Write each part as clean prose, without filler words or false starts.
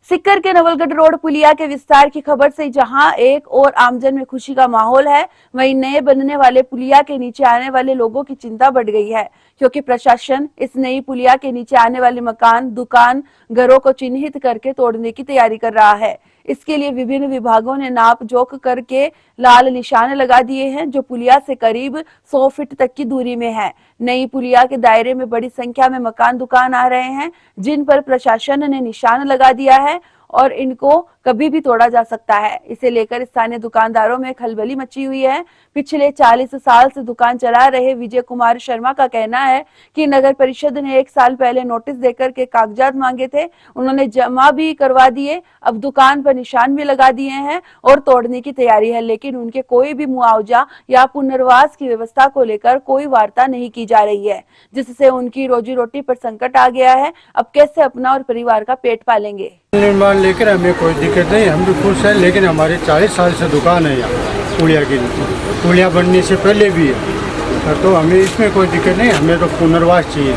सिक्कर के नवलगढ़ रोड पुलिया के विस्तार की खबर से जहां एक और आमजन में खुशी का माहौल है, वहीं नए बनने वाले पुलिया के नीचे आने वाले लोगों की चिंता बढ़ गई है, क्योंकि प्रशासन इस नई पुलिया के नीचे आने वाले मकान, दुकान, घरों को चिन्हित करके तोड़ने की तैयारी कर रहा है। इसके लिए विभिन्न विभागों ने नाप जोख करके लाल निशान लगा दिए हैं, जो पुलिया से करीब 100 फीट तक की दूरी में है। नई पुलिया के दायरे में बड़ी संख्या में मकान, दुकान आ रहे हैं, जिन पर प्रशासन ने निशान लगा दिया है और इनको कभी भी तोड़ा जा सकता है। इसे लेकर स्थानीय दुकानदारों में खलबली मची हुई है। पिछले 40 साल से दुकान चला रहे विजय कुमार शर्मा का कहना है कि नगर परिषद ने 1 साल पहले नोटिस देकर के कागजात मांगे थे, उन्होंने जमा भी करवा दिए, अब दुकान पर निशान भी लगा दिए हैं और तोड़ने की तैयारी है, लेकिन उनके कोई भी मुआवजा या पुनर्वास की व्यवस्था को लेकर कोई वार्ता नहीं की जा रही है, जिससे उनकी रोजी रोटी पर संकट आ गया है। अब कैसे अपना और परिवार का पेट पालेंगे। निर्माण लेकर हमें कोई दिक्कत नहीं, हम भी खुश हैं, लेकिन हमारे 40 साल से दुकान है यहाँ पुलिया की नीचे, पुलिया बनने से पहले भी है, तो हमें इसमें कोई दिक्कत नहीं। हमें तो पुनर्वास चाहिए,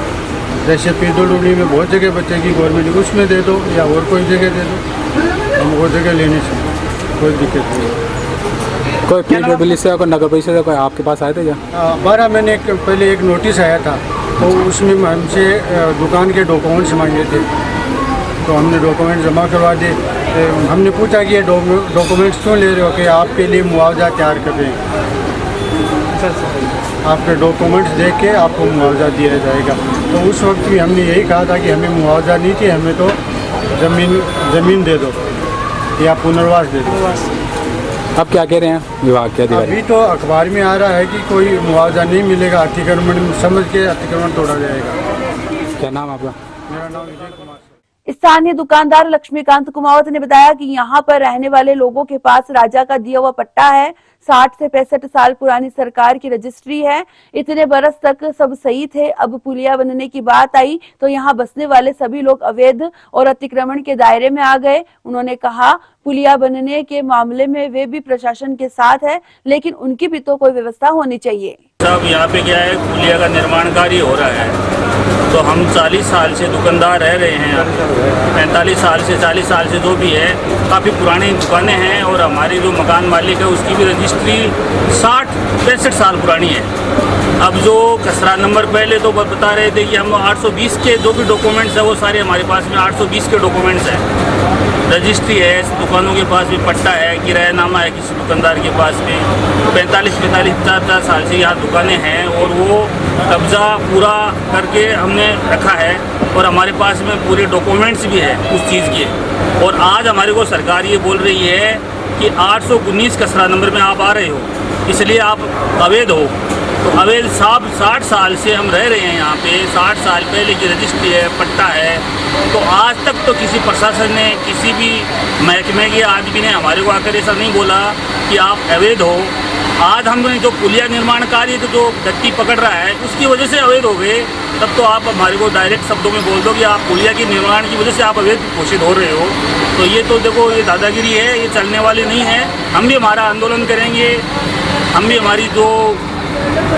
जैसे पीडब्ल्यूडी में बहुत जगह बचेगी गवर्नमेंट, उसमें दे दो या और कोई जगह दे दो, हम वो जगह लेने से कोई दिक्कत नहीं। कोई पीडब्ल्यूडी से कोई नगर परिषद से कोई आपके पास आए थे क्या? 12 महीने पहले एक नोटिस आया था, तो उसमें हमसे दुकान के डॉक्यूमेंट्स मांगे थे, तो हमने डॉक्यूमेंट जमा करवा दिए। हमने पूछा कि ये डॉक्यूमेंट्स क्यों ले रहे हो, कि आपके लिए मुआवजा तैयार कर रहे हैं, आपके डॉक्यूमेंट्स देख के आपको मुआवजा दिया जाएगा। तो उस वक्त भी हमने यही कहा था कि हमें मुआवजा नहीं चाहिए, हमें तो ज़मीन दे दो या पुनर्वास दे दो। अब क्या कह रहे हैं विभाग के अधिकारी? अभी तो अखबार में आ रहा है कि कोई मुआवजा नहीं मिलेगा, अतिक्रमण समझ के अतिक्रमण तोड़ा जाएगा। क्या नाम आपका? मेरा नाम विजय कुमार। स्थानीय दुकानदार लक्ष्मीकांत कुमावत ने बताया कि यहाँ पर रहने वाले लोगों के पास राजा का दिया हुआ पट्टा है, 60 से 65 साल पुरानी सरकार की रजिस्ट्री है, इतने बरस तक सब सही थे। अब पुलिया बनने की बात आई तो यहाँ बसने वाले सभी लोग अवैध और अतिक्रमण के दायरे में आ गए। उन्होंने कहा पुलिया बनने के मामले में वे भी प्रशासन के साथ है, लेकिन उनकी भी तो कोई व्यवस्था होनी चाहिए। सब यहाँ पे क्या है, पुलिया का निर्माण कार्य हो रहा है, तो हम 40 साल से दुकानदार रह रहे हैं, 45 साल से 40 साल से जो भी है, काफ़ी पुरानी दुकानें हैं और हमारी जो मकान मालिक है उसकी भी रजिस्ट्री 60-65 साल पुरानी है। अब जो कचरा नंबर पहले तो बता रहे थे कि हम 820 के जो भी डॉक्यूमेंट्स हैं वो सारे हमारे पास में 820 के डॉक्यूमेंट्स हैं, रजिस्ट्री है, दुकानों के पास भी पट्टा है, किरायानामा है किसी दुकानदार के पास में। 45-50 साल से यहाँ दुकानें हैं और वो कब्जा पूरा करके हमने रखा है और हमारे पास में पूरे डॉक्यूमेंट्स भी है उस चीज़ के। और आज हमारे को सरकार ये बोल रही है कि 819 कचरा नंबर में आप आ रहे हो, इसलिए आप अवैध हो। तो अवैध साहब 60 साल से हम रह रहे हैं यहाँ पे, 60 साल पहले की रजिस्ट्री है, पट्टा है, तो आज तक तो किसी प्रशासन ने, किसी भी महकमे के आदमी ने हमारे को आकर ऐसा नहीं बोला कि आप अवैध हो। आज हमने जो पुलिया निर्माण कार्य तो जो गति पकड़ रहा है उसकी वजह से अवैध हो गए, तब तो आप हमारे को डायरेक्ट शब्दों में बोल दो कि आप पुलिया के निर्माण की वजह से आप अवैध घोषित हो रहे हो। तो ये तो देखो, ये दादागिरी है, ये चलने वाली नहीं है। हम भी हमारा आंदोलन करेंगे, हम भी हमारी जो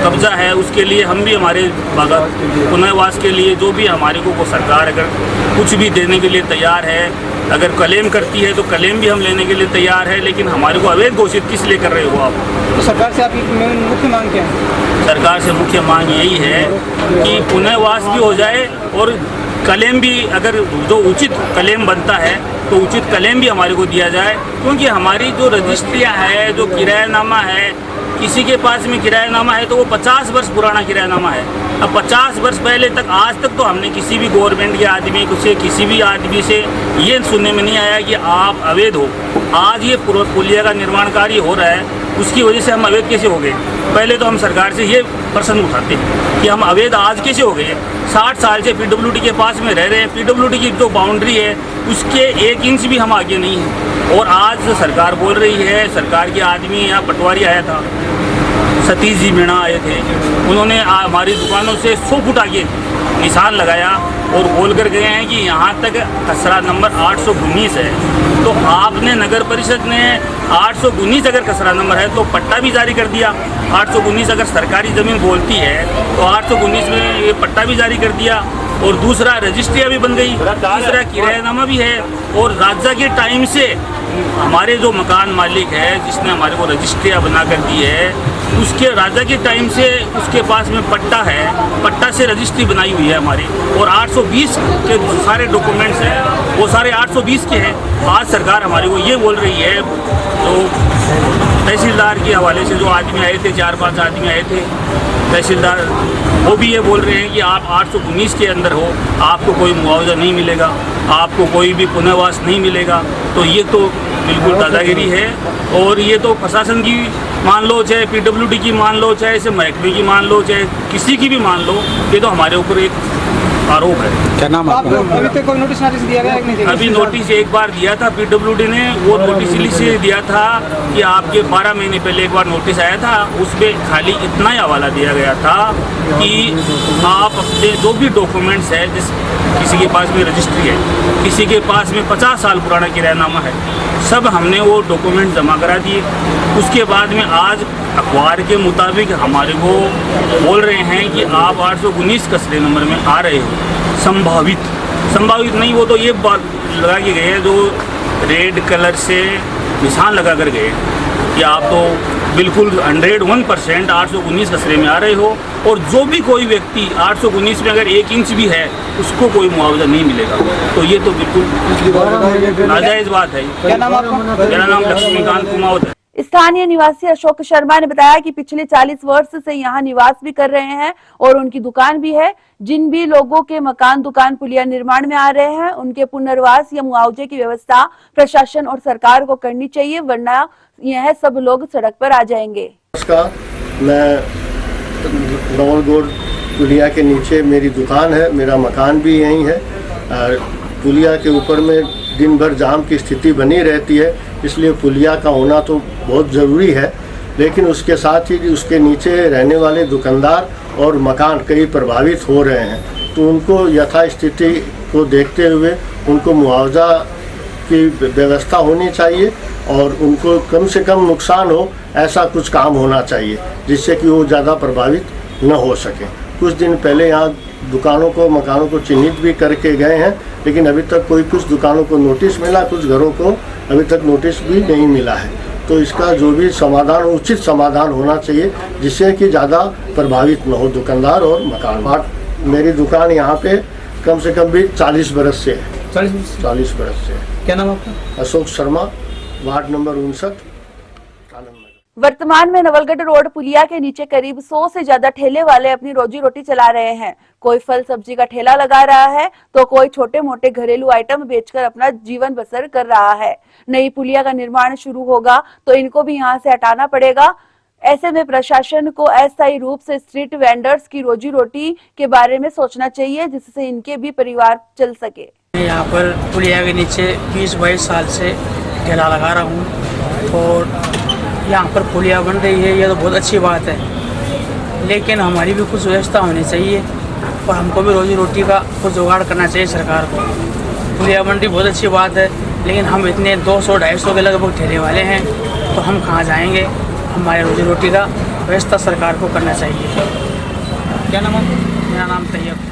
कब्जा है उसके लिए, हम भी हमारे पुनर्वास के लिए जो भी हमारे को सरकार अगर कुछ भी देने के लिए तैयार है, अगर क्लेम करती है तो क्लेम भी हम लेने के लिए तैयार है, लेकिन हमारे को अवैध घोषित किस लिए कर रहे हो आप? तो सरकार से आपकी मुख्य मांग क्या है? सरकार से मुख्य मांग यही है कि पुनर्वास भी हो जाए और क्लेम भी, अगर जो उचित क्लेम बनता है तो उचित क्लेम भी हमारे को दिया जाए, क्योंकि हमारी जो रजिस्ट्रियाँ है, जो किरायानामा है, किसी के पास में किरायानामा है तो वो 50 वर्ष पुराना किरायानामा है। अब 50 वर्ष पहले तक, आज तक तो हमने किसी भी गवर्नमेंट के आदमी से, किसी भी आदमी से ये सुनने में नहीं आया कि आप अवैध हो। आज ये पुलिया का निर्माण कार्य हो रहा है, उसकी वजह से हम अवैध कैसे हो गए? पहले तो हम सरकार से ये प्रश्न उठाते हैं कि हम अवैध आज कैसे हो गए? 60 साल से पीडब्ल्यूडी के पास में रह रहे हैं, पीडब्ल्यूडी की जो बाउंड्री है उसके 1 इंच भी हम आगे नहीं हैं। और आज सरकार बोल रही है, सरकार के आदमी, यहाँ पटवारी आया था, सतीश जी मीणा आए थे, उन्होंने हमारी दुकानों से 100 फुट आगे निशान लगाया और बोल कर गए हैं कि यहाँ तक कचरा नंबर 819 है। तो आपने, नगर परिषद ने 819 अगर कचरा नंबर है तो पट्टा भी जारी कर दिया। 819 अगर सरकारी ज़मीन बोलती है तो 819 में ये पट्टा भी जारी कर दिया। और दूसरा रजिस्ट्रिया भी बन गई, तीसरा किरायानामा भी है। और राजा के टाइम से हमारे जो मकान मालिक है जिसने हमारे को रजिस्ट्रिया बना कर दी है, उसके राजा के टाइम से उसके पास में पट्टा है, पट्टा से रजिस्ट्री बनाई हुई है हमारी। और 820 के सारे डॉक्यूमेंट्स हैं वो सारे 820 के हैं। आज सरकार हमारे को ये बोल रही है, तो तहसीलदार के हवाले से जो आदमी आए थे, 4-5 आदमी आए थे तहसीलदार, वो भी ये बोल रहे हैं कि आप 819 के अंदर हो, आपको कोई मुआवजा नहीं मिलेगा, आपको कोई भी पुनर्वास नहीं मिलेगा। तो ये तो बिल्कुल दादागिरी है। और ये तो प्रशासन की मान लो, चाहे PWD की मान लो, चाहे इसे महकमे की मान लो, चाहे किसी की भी मान लो, ये तो हमारे ऊपर एक आरोप है। क्या नाम है आपको आपका? अभी तक कोई नोटिस दिया गया है कि नहीं दिया गया? अभी नोटिस एक बार दिया था PWD ने, वो नोटिस इसलिए दिया था कि आपके 12 महीने पहले एक बार नोटिस आया था, उसमें खाली इतना ही हवाला दिया गया था कि आप अपने जो भी डॉक्यूमेंट्स है, जिस किसी के पास में रजिस्ट्री है, किसी के पास में 50 साल पुराना किरायानामा है, सब हमने वो डॉक्यूमेंट जमा करा दिए। उसके बाद में आज अखबार के मुताबिक हमारे को बोल रहे हैं कि आप 819 कचरे नंबर में आ रहे हो। संभावित नहीं, वो तो ये बात लगा के गए हैं, जो रेड कलर से निशान लगा कर गए कि आप तो बिल्कुल 101% 819 कचरे में आ रहे हो। और जो भी कोई व्यक्ति 819 में अगर 1 इंच भी है, उसको कोई मुआवजा नहीं मिलेगा। तो ये तो बिल्कुल नाजायज़ बात है। क्या नाम आपका? मेरा नाम लक्ष्मीकांत कुमावत है। स्थानीय निवासी अशोक शर्मा ने बताया कि पिछले 40 वर्ष से यहाँ निवास भी कर रहे हैं और उनकी दुकान भी है। जिन भी लोगों के मकान दुकान पुलिया निर्माण में आ रहे हैं, उनके पुनर्वास या मुआवजे की व्यवस्था प्रशासन और सरकार को करनी चाहिए, वरना यह सब लोग सड़क पर आ जाएंगे। नमस्कार, मैं नवलगढ़ पुलिया के नीचे मेरी दुकान है, मेरा मकान भी यहीं है। और पुलिया के ऊपर में दिन भर जाम की स्थिति बनी रहती है, इसलिए पुलिया का होना तो बहुत ज़रूरी है। लेकिन उसके साथ ही उसके नीचे रहने वाले दुकानदार और मकान कई प्रभावित हो रहे हैं, तो उनको यथास्थिति को देखते हुए उनको मुआवजा की व्यवस्था होनी चाहिए और उनको कम से कम नुकसान हो ऐसा कुछ काम होना चाहिए, जिससे कि वो ज़्यादा प्रभावित न हो सके। कुछ दिन पहले यहाँ दुकानों को मकानों को चिन्हित भी करके गए हैं, लेकिन अभी तक कुछ दुकानों को नोटिस मिला, कुछ घरों को अभी तक नोटिस भी नहीं मिला है। तो इसका जो भी समाधान, उचित समाधान होना चाहिए, जिससे कि ज़्यादा प्रभावित न हो दुकानदार और मकान। मेरी दुकान यहाँ पे कम से कम भी 40 बरस से है। 40 बरस से है। क्या नाम आपका? अशोक शर्मा, वार्ड नंबर 59, आनंद। वर्तमान में नवलगढ़ रोड पुलिया के नीचे करीब 100 से ज्यादा ठेले वाले अपनी रोजी रोटी चला रहे हैं। कोई फल सब्जी का ठेला लगा रहा है, तो कोई छोटे मोटे घरेलू आइटम बेचकर अपना जीवन बसर कर रहा है। नई पुलिया का निर्माण शुरू होगा तो इनको भी यहाँ से हटाना पड़ेगा। ऐसे में प्रशासन को अस्थायी रूप से स्ट्रीट वेंडर्स की रोजी रोटी के बारे में सोचना चाहिए, जिससे इनके भी परिवार चल सके। यहाँ पर पुलिया के नीचे 20-22 साल से ठेला लगा रहा हूँ और यहाँ पर पुलिया बन रही है, यह तो बहुत अच्छी बात है, लेकिन हमारी भी कुछ व्यवस्था होनी चाहिए और हमको भी रोजी रोटी का कुछ जुगाड़ करना चाहिए सरकार को। पुलिया बन रही बहुत अच्छी बात है, लेकिन हम इतने 200-250 के लगभग ठेले वाले हैं, तो हम कहाँ जाएंगे? हमारे रोजी रोटी का व्यवस्था सरकार को करना चाहिए। क्या नाम है? मेरा नाम तैयब।